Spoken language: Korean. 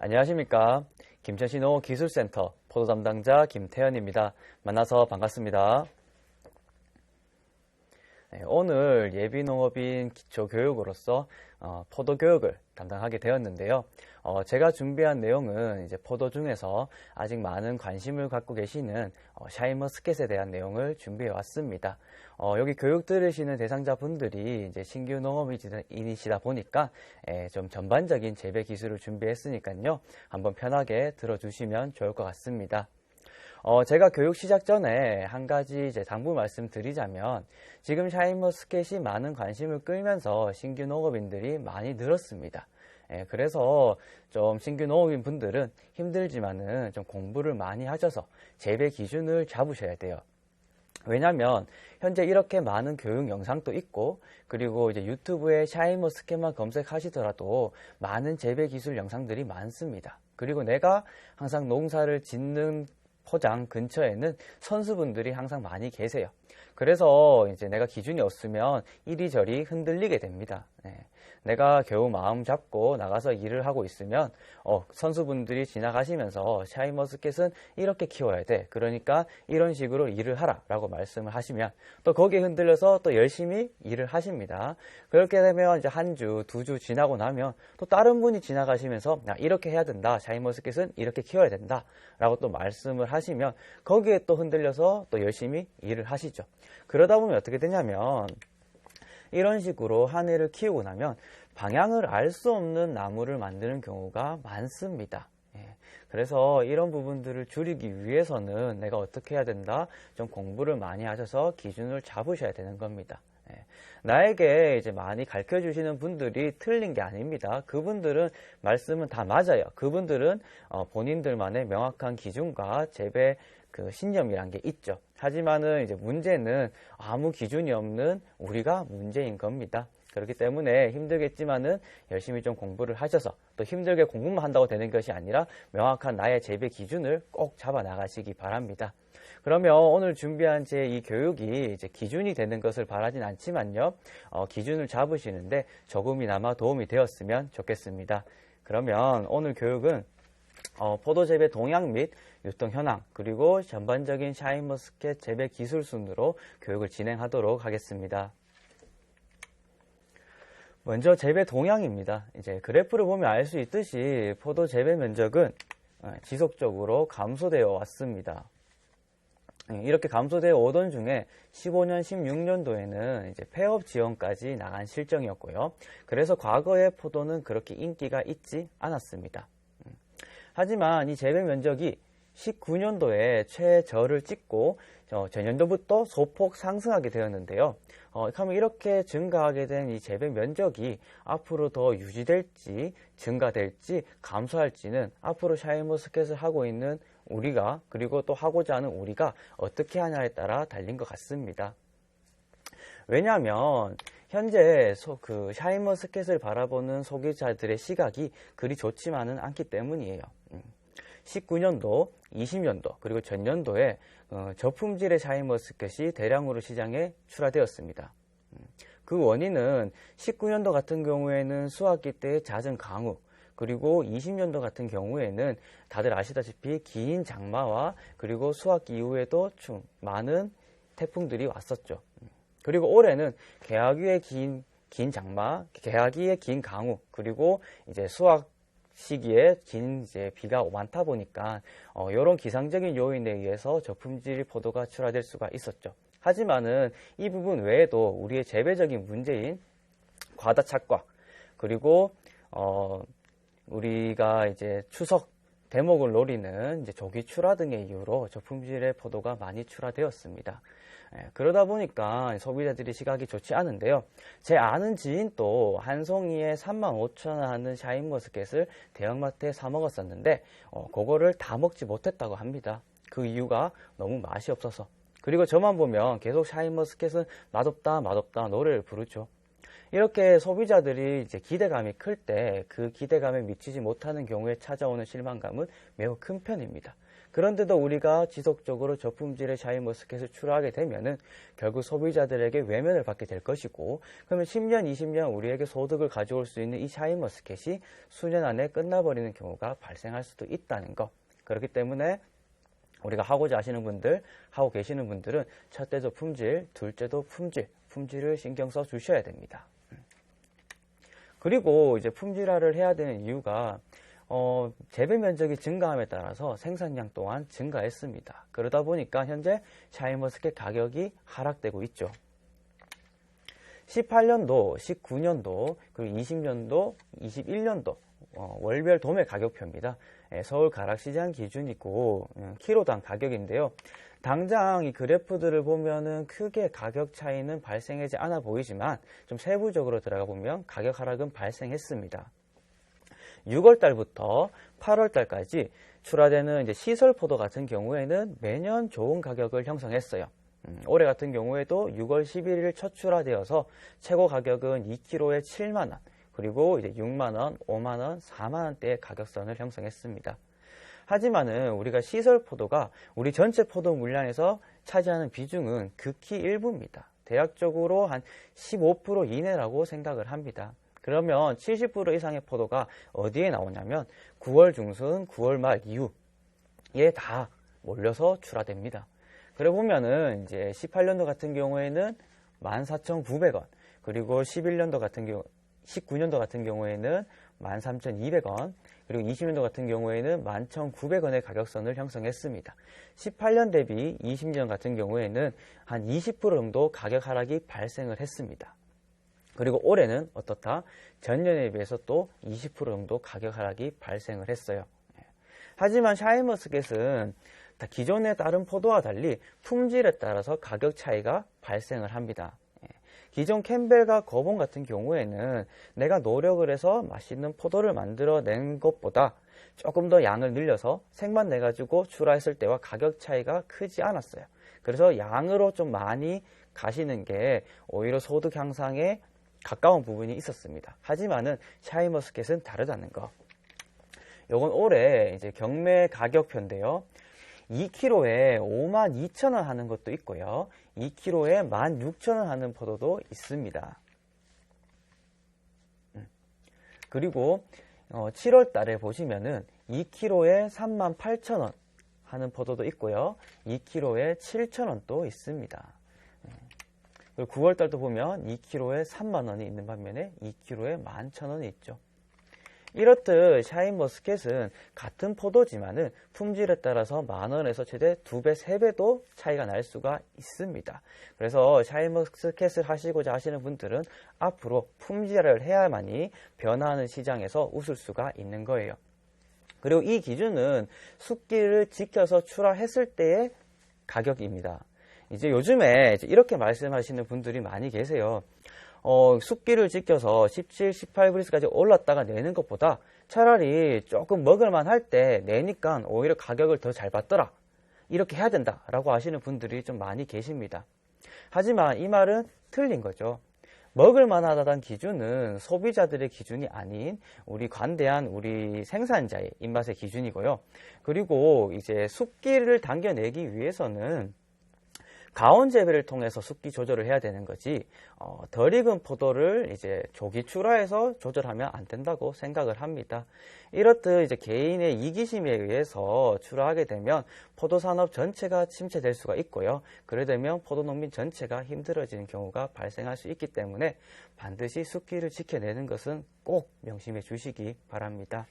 안녕하십니까. 김천신호 기술센터 포도 담당자 김태현입니다. 만나서 반갑습니다. 오늘 예비농업인 기초교육으로서 포도 교육을 담당하게 되었는데요. 제가 준비한 내용은 이제 포도 중에서 아직 많은 관심을 갖고 계시는 샤인머스켓에 대한 내용을 준비해 왔습니다. 여기 교육 들으시는 대상자분들이 이제 신규 농업인이시다 보니까 좀 전반적인 재배 기술을 준비했으니까요. 한번 편하게 들어주시면 좋을 것 같습니다. 제가 교육 시작 전에 한 가지 이제 당부 말씀드리자면 지금 샤인머스켓이 많은 관심을 끌면서 신규 농업인들이 많이 늘었습니다. 그래서 좀 신규 농업인 분들은 힘들지만은 좀 공부를 많이 하셔서 재배 기준을 잡으셔야 돼요. 왜냐면 현재 이렇게 많은 교육 영상도 있고 그리고 이제 유튜브에 샤인머스켓만 검색하시더라도 많은 재배 기술 영상들이 많습니다. 그리고 내가 항상 농사를 짓는 포장 근처에는 선수분들이 항상 많이 계세요. 그래서 이제 내가 기준이 없으면 이리저리 흔들리게 됩니다. 내가 겨우 마음 잡고 나가서 일을 하고 있으면 선수분들이 지나가시면서 샤인머스켓은 이렇게 키워야 돼. 그러니까 이런 식으로 일을 하라 라고 말씀을 하시면 또 거기에 흔들려서 또 열심히 일을 하십니다. 그렇게 되면 이제 한 주, 두 주 지나고 나면 또 다른 분이 지나가시면서 이렇게 해야 된다. 샤인머스켓은 이렇게 키워야 된다. 라고 또 말씀을 하시면 거기에 또 흔들려서 또 열심히 일을 하시죠. 그러다 보면 어떻게 되냐면 이런 식으로 한 해를 키우고 나면 방향을 알 수 없는 나무를 만드는 경우가 많습니다. 그래서 이런 부분들을 줄이기 위해서는 내가 어떻게 해야 된다? 좀 공부를 많이 하셔서 기준을 잡으셔야 되는 겁니다. 나에게 이제 많이 가르쳐 주시는 분들이 틀린 게 아닙니다. 그분들은 말씀은 다 맞아요. 그분들은 본인들만의 명확한 기준과 재배 그 신념이란 게 있죠. 하지만은 이제 문제는 아무 기준이 없는 우리가 문제인 겁니다. 그렇기 때문에 힘들겠지만은 열심히 좀 공부를 하셔서 또 힘들게 공부만 한다고 되는 것이 아니라 명확한 나의 재배 기준을 꼭 잡아 나가시기 바랍니다. 그러면 오늘 준비한 제 이 교육이 이제 기준이 되는 것을 바라진 않지만요. 기준을 잡으시는데 조금이나마 도움이 되었으면 좋겠습니다. 그러면 오늘 교육은 포도 재배 동향 및 유통 현황 그리고 전반적인 샤인머스켓 재배 기술 순으로 교육을 진행하도록 하겠습니다. 먼저 재배 동향입니다. 이제 그래프를 보면 알 수 있듯이 포도 재배 면적은 지속적으로 감소되어 왔습니다. 이렇게 감소되어 오던 중에 15년, 16년도에는 이제 폐업 지원까지 나간 실정이었고요. 그래서 과거의 포도는 그렇게 인기가 있지 않았습니다. 하지만 이 재배 면적이 19년도에 최저를 찍고 전년도부터 소폭 상승하게 되었는데요. 그러면 이렇게 증가하게 된 이 재배 면적이 앞으로 더 유지될지 증가될지 감소할지는 앞으로 샤인머스켓을 하고 있는 우리가 그리고 또 하고자 하는 우리가 어떻게 하냐에 따라 달린 것 같습니다. 왜냐하면 현재 그 샤인머스켓을 바라보는 소비자들의 시각이 그리 좋지만은 않기 때문이에요. 19년도, 20년도 그리고 전년도에 저품질의 샤인머스켓이 대량으로 시장에 출하되었습니다. 그 원인은 19년도 같은 경우에는 수확기 때의 잦은 강우 그리고 20년도 같은 경우에는 다들 아시다시피 긴 장마와 그리고 수확기 이후에도 많은 태풍들이 왔었죠. 그리고 올해는 개화기의 긴 장마, 개화기의 긴 강우 그리고 이제 수확 시기에 긴 이제 비가 많다 보니까 이런 기상적인 요인에 의해서 저품질 포도가 출하될 수가 있었죠. 하지만은 이 부분 외에도 우리의 재배적인 문제인 과다 착과 그리고 우리가 이제 추석 대목을 노리는 이제 조기 출하 등의 이유로 저품질의 포도가 많이 출하되었습니다. 그러다 보니까 소비자들이 시각이 좋지 않은데요. 제 아는 지인도 한 송이에 35,000원 하는 샤인머스켓을 대형마트에 사 먹었었는데 그거를 다 먹지 못했다고 합니다. 그 이유가 너무 맛이 없어서. 그리고 저만 보면 계속 샤인머스켓은 맛없다 맛없다 노래를 부르죠. 이렇게 소비자들이 이제 기대감이 클 때 그 기대감에 미치지 못하는 경우에 찾아오는 실망감은 매우 큰 편입니다. 그런데도 우리가 지속적으로 저품질의 샤인머스켓을 출하하게 되면은 결국 소비자들에게 외면을 받게 될 것이고, 그러면 10년, 20년 우리에게 소득을 가져올 수 있는 이 샤인머스켓이 수년 안에 끝나버리는 경우가 발생할 수도 있다는 것. 그렇기 때문에 우리가 하고자 하시는 분들, 하고 계시는 분들은 첫째도 품질, 둘째도 품질을 신경 써 주셔야 됩니다. 그리고 이제 품질화를 해야 되는 이유가 재배 면적이 증가함에 따라서 생산량 또한 증가했습니다. 그러다 보니까 현재 샤인머스켓 가격이 하락되고 있죠. 18년도, 19년도, 그리고 20년도, 21년도 월별 도매 가격표입니다. 서울 가락시장 기준이고 키로당 가격인데요. 당장 이 그래프들을 보면은 크게 가격 차이는 발생하지 않아 보이지만 좀 세부적으로 들어가 보면 가격 하락은 발생했습니다. 6월달부터 8월달까지 출하되는 이제 시설 포도 같은 경우에는 매년 좋은 가격을 형성했어요. 올해 같은 경우에도 6월 11일 첫 출하되어서 최고 가격은 2kg에 7만원, 그리고 이제 6만원, 5만원, 4만원대의 가격선을 형성했습니다. 하지만은 우리가 시설 포도가 우리 전체 포도 물량에서 차지하는 비중은 극히 일부입니다. 대략적으로 한 15% 이내라고 생각을 합니다. 그러면 70% 이상의 포도가 어디에 나오냐면 9월 중순, 9월 말 이후에 다 몰려서 출하됩니다. 그래 보면은 이제 18년도 같은 경우에는 14,900원, 그리고 19년도 같은 경우에는 13,200원, 그리고 20년도 같은 경우에는 11,900원의 가격선을 형성했습니다. 18년 대비 20년 같은 경우에는 한 20% 정도 가격 하락이 발생을 했습니다. 그리고 올해는 어떻다? 전년에 비해서 또 20% 정도 가격 하락이 발생을 했어요. 하지만 샤인머스켓은 기존의 다른 포도와 달리 품질에 따라서 가격 차이가 발생을 합니다. 기존 캠벨과 거본 같은 경우에는 내가 노력을 해서 맛있는 포도를 만들어낸 것보다 조금 더 양을 늘려서 색만 내가지고 출하했을 때와 가격 차이가 크지 않았어요. 그래서 양으로 좀 많이 가시는 게 오히려 소득 향상에 가까운 부분이 있었습니다. 하지만은 샤인머스켓은 다르다는 거. 요건 올해 이제 경매 가격표인데요. 2kg에 52,000원 하는 것도 있고요. 2kg에 16,000원 하는 포도도 있습니다. 그리고 7월 달에 보시면은 2kg에 38,000원 하는 포도도 있고요. 2kg에 7,000원도 있습니다. 그리고 9월 달도 보면 2kg에 3만원이 있는 반면에 2kg에 11,000원이 있죠. 이렇듯 샤인머스켓은 같은 포도지만은 품질에 따라서 만원에서 최대 2배, 3배도 차이가 날 수가 있습니다. 그래서 샤인머스켓을 하시고자 하시는 분들은 앞으로 품질을 해야만이 변화하는 시장에서 웃을 수가 있는 거예요. 그리고 이 기준은 숫기를 지켜서 출하했을 때의 가격입니다. 이제 요즘에 이렇게 말씀하시는 분들이 많이 계세요. 숫기를 지켜서 17, 18브리스까지 올랐다가 내는 것보다 차라리 조금 먹을만 할 때 내니까 오히려 가격을 더 잘 받더라. 이렇게 해야 된다라고 하시는 분들이 좀 많이 계십니다. 하지만 이 말은 틀린 거죠. 먹을만하다는 기준은 소비자들의 기준이 아닌 우리 관대한 우리 생산자의 입맛의 기준이고요. 그리고 이제 숫기를 당겨내기 위해서는 가온 재배를 통해서 숫기 조절을 해야 되는 거지, 덜 익은 포도를 이제 조기 출하해서 조절하면 안 된다고 생각을 합니다. 이렇듯 이제 개인의 이기심에 의해서 출하하게 되면 포도산업 전체가 침체될 수가 있고요. 그래 되면 포도농민 전체가 힘들어지는 경우가 발생할 수 있기 때문에 반드시 숫기를 지켜내는 것은 꼭 명심해 주시기 바랍니다.